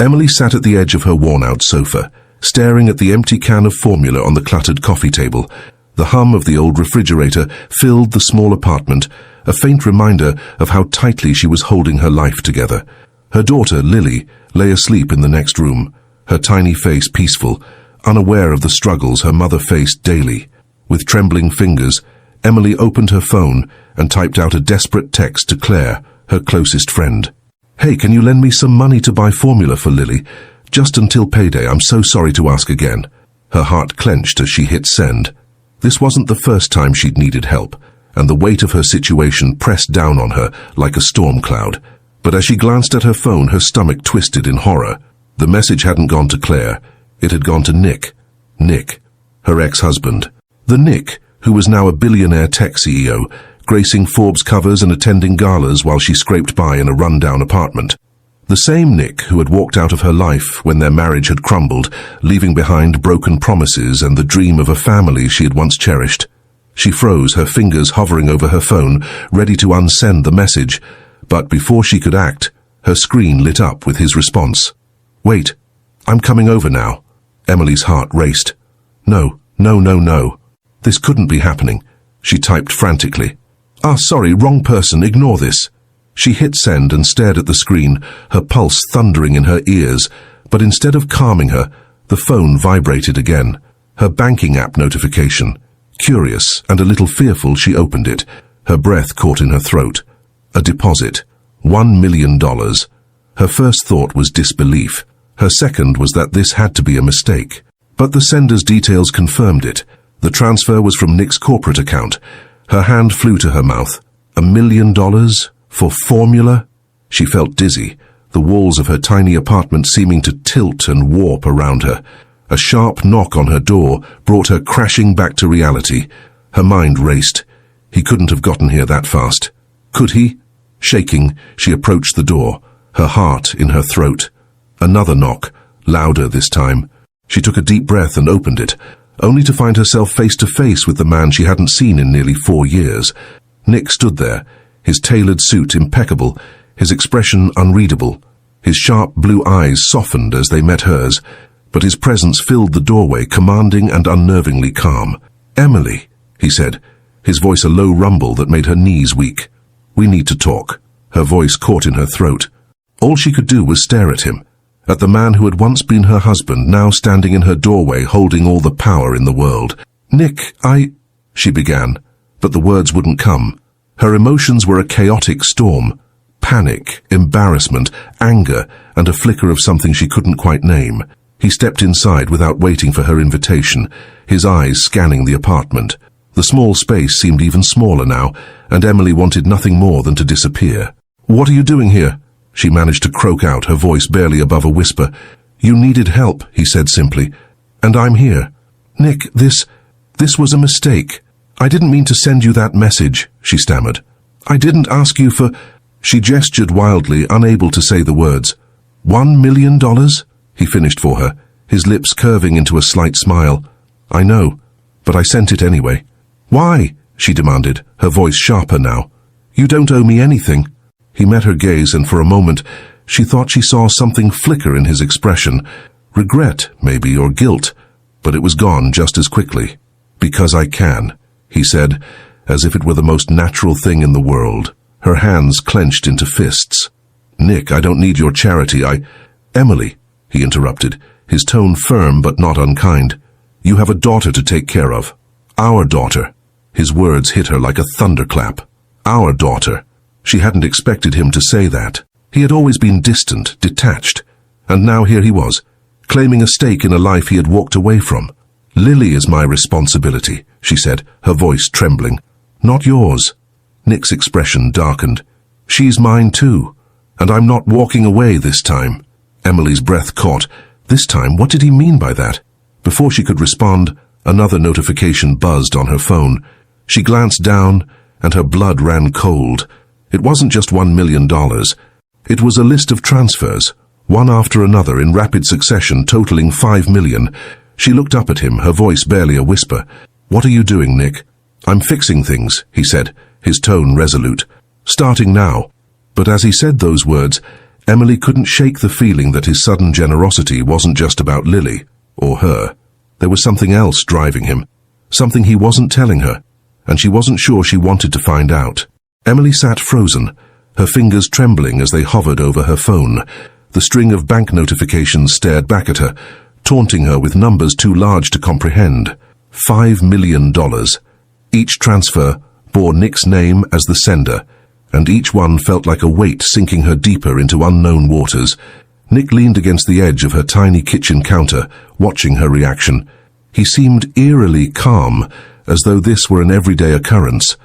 Emily sat at the edge of her worn-out sofa, staring at the empty can of formula on the cluttered coffee table. The hum of the old refrigerator filled the small apartment, a faint reminder of how tightly she was holding her life together. Her daughter, Lily, lay asleep in the next room, her tiny face peaceful, unaware of the struggles her mother faced daily. With trembling fingers, Emily opened her phone and typed out a desperate text to Claire, her closest friend. "Hey, can you lend me some money to buy formula for Lily? Just until payday, I'm so sorry to ask again." Her heart clenched as she hit send. This wasn't the first time she'd needed help, and the weight of her situation pressed down on her like a storm cloud. But as she glanced at her phone, her stomach twisted in horror. The message hadn't gone to Claire. It had gone to Nick. Nick, her ex-husband. The Nick, who was now a billionaire tech CEO, gracing Forbes covers and attending galas while she scraped by in a rundown apartment. The same Nick who had walked out of her life when their marriage had crumbled, leaving behind broken promises and the dream of a family she had once cherished. She froze, her fingers hovering over her phone, ready to unsend the message. But before she could act, her screen lit up with his response. "Wait, I'm coming over now." Emily's heart raced. No. This couldn't be happening. She typed frantically. Sorry, wrong person, ignore this." She hit send and stared at the screen, her pulse thundering in her ears, but instead of calming her, the phone vibrated again. Her banking app notification. Curious and a little fearful, she opened it. Her breath caught in her throat. A deposit. $1 million. Her first thought was disbelief. Her second was that this had to be a mistake. But the sender's details confirmed it. The transfer was from Nick's corporate account. Her hand flew to her mouth. $1 million? For formula? She felt dizzy, the walls of her tiny apartment seeming to tilt and warp around her. A sharp knock on her door brought her crashing back to reality. Her mind raced. He couldn't have gotten here that fast. Could he? Shaking, she approached the door, her heart in her throat. Another knock, louder this time. She took a deep breath and opened it, only to find herself face to face with the man she hadn't seen in nearly 4 years. Nick stood there, his tailored suit impeccable, his expression unreadable. His sharp blue eyes softened as they met hers, but his presence filled the doorway, commanding and unnervingly calm. "Emily," he said, his voice a low rumble that made her knees weak. "We need to talk." Her voice caught in her throat. All she could do was stare at him, at the man who had once been her husband, now standing in her doorway holding all the power in the world. "Nick, she began, but the words wouldn't come. Her emotions were a chaotic storm. Panic, embarrassment, anger, and a flicker of something she couldn't quite name. He stepped inside without waiting for her invitation, his eyes scanning the apartment. The small space seemed even smaller now, and Emily wanted nothing more than to disappear. "What are you doing here?" she managed to croak out, her voice barely above a whisper. "You needed help," he said simply, "and I'm here." "Nick, this was a mistake. I didn't mean to send you that message," she stammered. "I didn't ask you for—" She gestured wildly, unable to say the words. $1 million? He finished for her, his lips curving into a slight smile. "I know, but I sent it anyway." "Why?" she demanded, her voice sharper now. "You don't owe me anything." He met her gaze, and for a moment she thought she saw something flicker in his expression. Regret, maybe, or guilt, but it was gone just as quickly. "Because I can," he said, as if it were the most natural thing in the world. Her hands clenched into fists. "Nick, I don't need your charity, Emily," he interrupted, his tone firm but not unkind. "You have a daughter to take care of. Our daughter." His words hit her like a thunderclap. Our daughter. She hadn't expected him to say that. He had always been distant, detached, and now here he was, claiming a stake in a life he had walked away from. "Lily is my responsibility," she said, her voice trembling. "Not yours." Nick's expression darkened. "She's mine too, and I'm not walking away this time." Emily's breath caught. This time, what did he mean by that? Before she could respond, another notification buzzed on her phone. She glanced down, and her blood ran cold. It wasn't just $1 million. It was a list of transfers, one after another in rapid succession, totaling $5 million. She looked up at him, her voice barely a whisper. "What are you doing, Nick?" "I'm fixing things," he said, his tone resolute. "Starting now." But as he said those words, Emily couldn't shake the feeling that his sudden generosity wasn't just about Lily, or her. There was something else driving him, something he wasn't telling her, and she wasn't sure she wanted to find out. Emily sat frozen, her fingers trembling as they hovered over her phone. The string of bank notifications stared back at her, taunting her with numbers too large to comprehend. $5 million. Each transfer bore Nick's name as the sender, and each one felt like a weight sinking her deeper into unknown waters. Nick leaned against the edge of her tiny kitchen counter, watching her reaction. He seemed eerily calm, as though this were an everyday occurrence.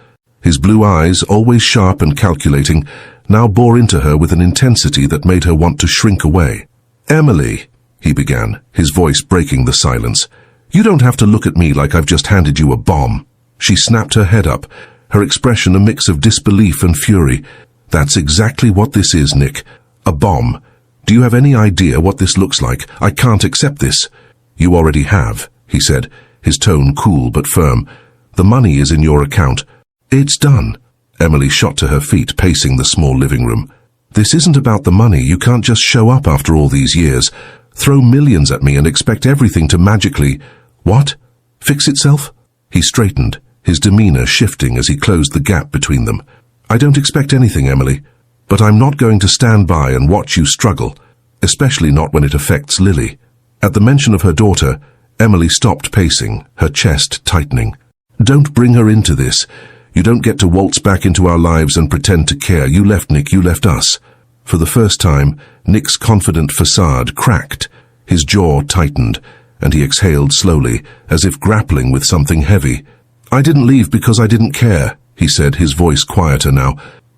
His blue eyes, always sharp and calculating, now bore into her with an intensity that made her want to shrink away. "Emily," he began, his voice breaking the silence, "you don't have to look at me like I've just handed you a bomb." She snapped her head up, her expression a mix of disbelief and fury. "That's exactly what this is, Nick. A bomb. Do you have any idea what this looks like? I can't accept this." "You already have," he said, his tone cool but firm. "The money is in your account." "It's done." Emily shot to her feet, pacing the small living room. "This isn't about the money. You can't just show up after all these years, throw millions at me and expect everything to magically— What? Fix itself?" He straightened, his demeanor shifting as he closed the gap between them. "I don't expect anything, Emily, but I'm not going to stand by and watch you struggle, especially not when it affects Lily." At the mention of her daughter, Emily stopped pacing, her chest tightening. "Don't bring her into this. You don't get to waltz back into our lives and pretend to care. You left Nick, you left us." For the first time, Nick's confident facade cracked, his jaw tightened, and he exhaled slowly, as if grappling with something heavy. "I didn't leave because I didn't care," he said, his voice quieter now.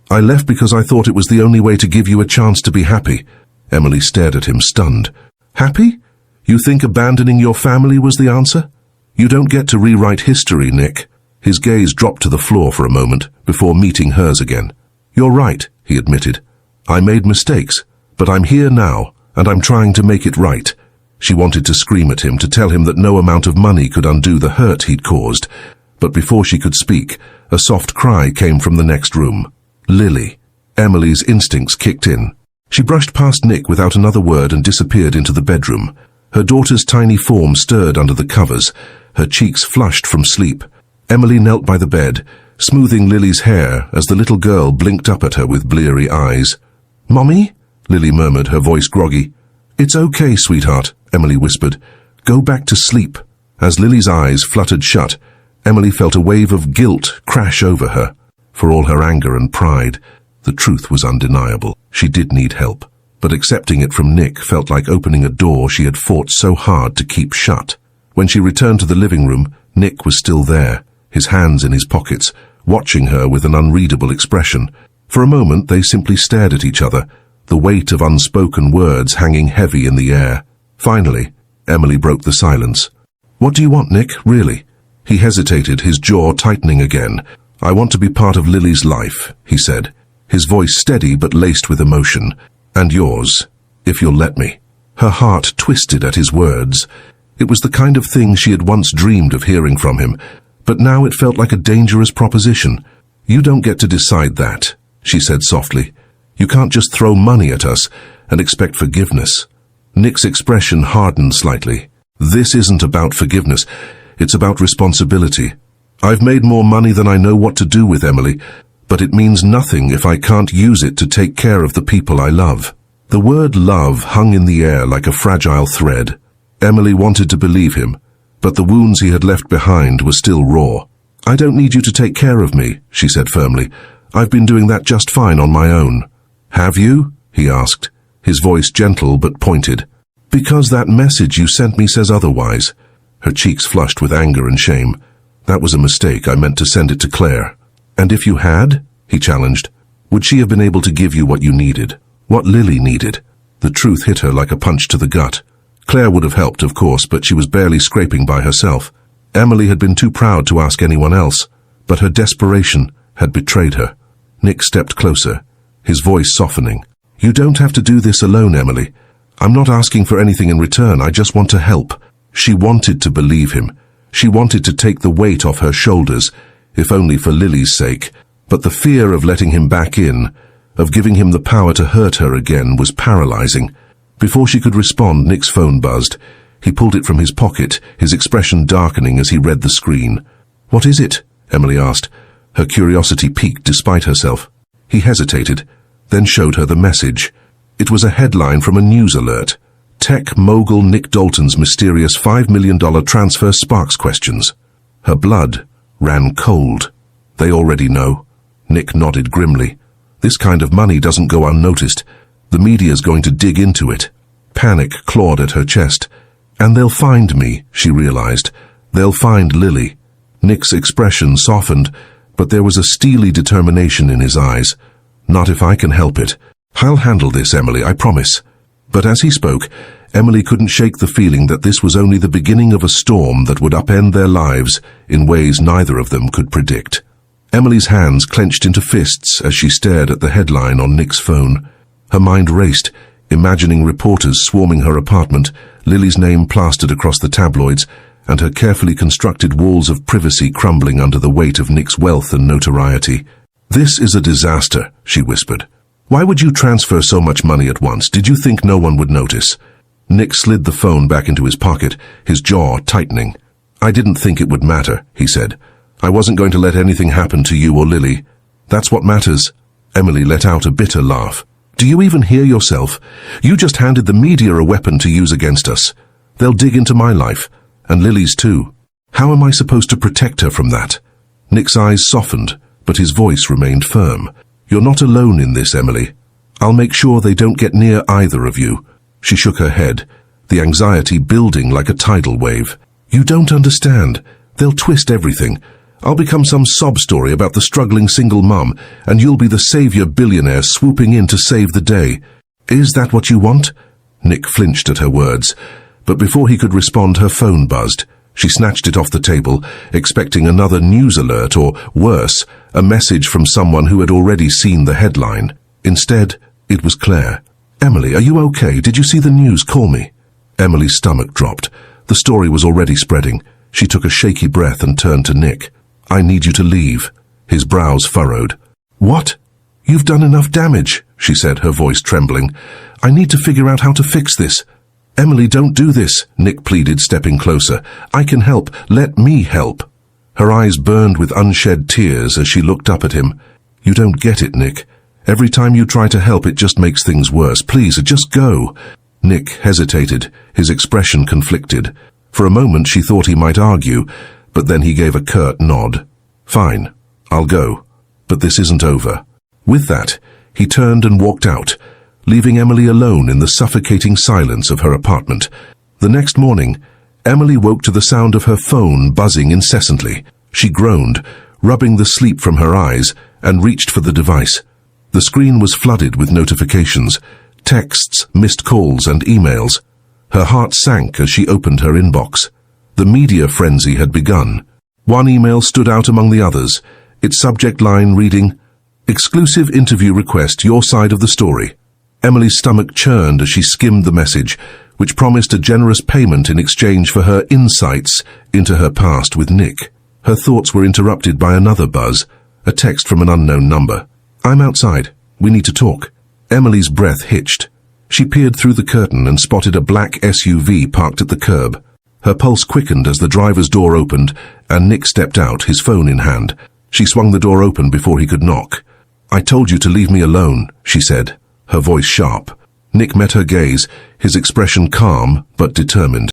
"I left because I thought it was the only way to give you a chance to be happy." Emily stared at him, stunned. "Happy? You think abandoning your family was the answer? You don't get to rewrite history, Nick." His gaze dropped to the floor for a moment, before meeting hers again. "You're right," he admitted. "I made mistakes, but I'm here now, and I'm trying to make it right." She wanted to scream at him, to tell him that no amount of money could undo the hurt he'd caused. But before she could speak, a soft cry came from the next room. "Lily." Emily's instincts kicked in. She brushed past Nick without another word and disappeared into the bedroom. Her daughter's tiny form stirred under the covers, her cheeks flushed from sleep. Emily knelt by the bed, smoothing Lily's hair as the little girl blinked up at her with bleary eyes. "Mommy?" Lily murmured, her voice groggy. "It's okay, sweetheart," Emily whispered. "Go back to sleep." As Lily's eyes fluttered shut, Emily felt a wave of guilt crash over her. For all her anger and pride, the truth was undeniable. She did need help, but accepting it from Nick felt like opening a door she had fought so hard to keep shut. When she returned to the living room, Nick was still there, his hands in his pockets, watching her with an unreadable expression. For a moment they simply stared at each other, the weight of unspoken words hanging heavy in the air. Finally, Emily broke the silence. "What do you want, Nick, really?" He hesitated, his jaw tightening again. "I want to be part of Lily's life," he said, his voice steady but laced with emotion. "And yours, if you'll let me." Her heart twisted at his words. It was the kind of thing she had once dreamed of hearing from him, but now it felt like a dangerous proposition. "You don't get to decide that," she said softly. "You can't just throw money at us and expect forgiveness." Nick's expression hardened slightly. "This isn't about forgiveness. It's about responsibility. I've made more money than I know what to do with, Emily, but it means nothing if I can't use it to take care of the people I love." The word love hung in the air like a fragile thread. Emily wanted to believe him, but the wounds he had left behind were still raw. "I don't need you to take care of me," she said firmly. "I've been doing that just fine on my own." "Have you?" he asked, his voice gentle but pointed. "Because that message you sent me says otherwise." Her cheeks flushed with anger and shame. "That was a mistake. I meant to send it to Claire." "And if you had?" he challenged. "Would she have been able to give you what you needed? What Lily needed?" The truth hit her like a punch to the gut. Claire would have helped, of course, but she was barely scraping by herself. Emily had been too proud to ask anyone else, but her desperation had betrayed her. Nick stepped closer, his voice softening. "You don't have to do this alone, Emily. I'm not asking for anything in return. I just want to help." She wanted to believe him. She wanted to take the weight off her shoulders, if only for Lily's sake. But the fear of letting him back in, of giving him the power to hurt her again, was paralyzing. Before she could respond, Nick's phone buzzed. He pulled it from his pocket, his expression darkening as he read the screen. "What is it?" Emily asked. Her curiosity piqued despite herself. He hesitated, then showed her the message. It was a headline from a news alert. Tech mogul Nick Dalton's mysterious $5 million transfer sparks questions. Her blood ran cold. They already know. Nick nodded grimly. This kind of money doesn't go unnoticed. The media's going to dig into it. Panic clawed at her chest. And they'll find me, she realized. They'll find Lily. Nick's expression softened, but there was a steely determination in his eyes. Not if I can help it. I'll handle this, Emily, I promise. But as he spoke, Emily couldn't shake the feeling that this was only the beginning of a storm that would upend their lives in ways neither of them could predict. Emily's hands clenched into fists as she stared at the headline on Nick's phone. Her mind raced, imagining reporters swarming her apartment, Lily's name plastered across the tabloids, and her carefully constructed walls of privacy crumbling under the weight of Nick's wealth and notoriety. "This is a disaster," she whispered. "Why would you transfer so much money at once? Did you think no one would notice?" Nick slid the phone back into his pocket, his jaw tightening. "I didn't think it would matter," he said. "I wasn't going to let anything happen to you or Lily. That's what matters." Emily let out a bitter laugh. "Do you even hear yourself? You just handed the media a weapon to use against us. They'll dig into my life, and Lily's too. How am I supposed to protect her from that?" Nick's eyes softened, but his voice remained firm. "You're not alone in this, Emily. I'll make sure they don't get near either of you." She shook her head, the anxiety building like a tidal wave. "You don't understand. They'll twist everything. I'll become some sob story about the struggling single mum, and you'll be the savior billionaire swooping in to save the day. Is that what you want?" Nick flinched at her words, but before he could respond, her phone buzzed. She snatched it off the table, expecting another news alert or, worse, a message from someone who had already seen the headline. Instead, it was Claire. "Emily, are you okay? Did you see the news? Call me." Emily's stomach dropped. The story was already spreading. She took a shaky breath and turned to Nick. "I need you to leave." His brows furrowed. "What? You've done enough damage," she said, her voice trembling. "I need to figure out how to fix this." "Emily, don't do this," Nick pleaded, stepping closer. "I can help. Let me help." Her eyes burned with unshed tears as she looked up at him. "You don't get it, Nick. Every time you try to help, it just makes things worse. Please, just go." Nick hesitated, his expression conflicted. For a moment she thought he might argue, but then he gave a curt nod. "Fine, I'll go. But this isn't over." With that, he turned and walked out, leaving Emily alone in the suffocating silence of her apartment. The next morning, Emily woke to the sound of her phone buzzing incessantly. She groaned, rubbing the sleep from her eyes, and reached for the device. The screen was flooded with notifications, texts, missed calls, and emails. Her heart sank as she opened her inbox. The media frenzy had begun. One email stood out among the others, its subject line reading, "Exclusive interview request, your side of the story." Emily's stomach churned as she skimmed the message, which promised a generous payment in exchange for her insights into her past with Nick. Her thoughts were interrupted by another buzz, a text from an unknown number. "I'm outside. We need to talk." Emily's breath hitched. She peered through the curtain and spotted a black SUV parked at the curb. Her pulse quickened as the driver's door opened and Nick stepped out, his phone in hand. She swung the door open before he could knock. "I told you to leave me alone," she said, her voice sharp. Nick met her gaze, his expression calm but determined.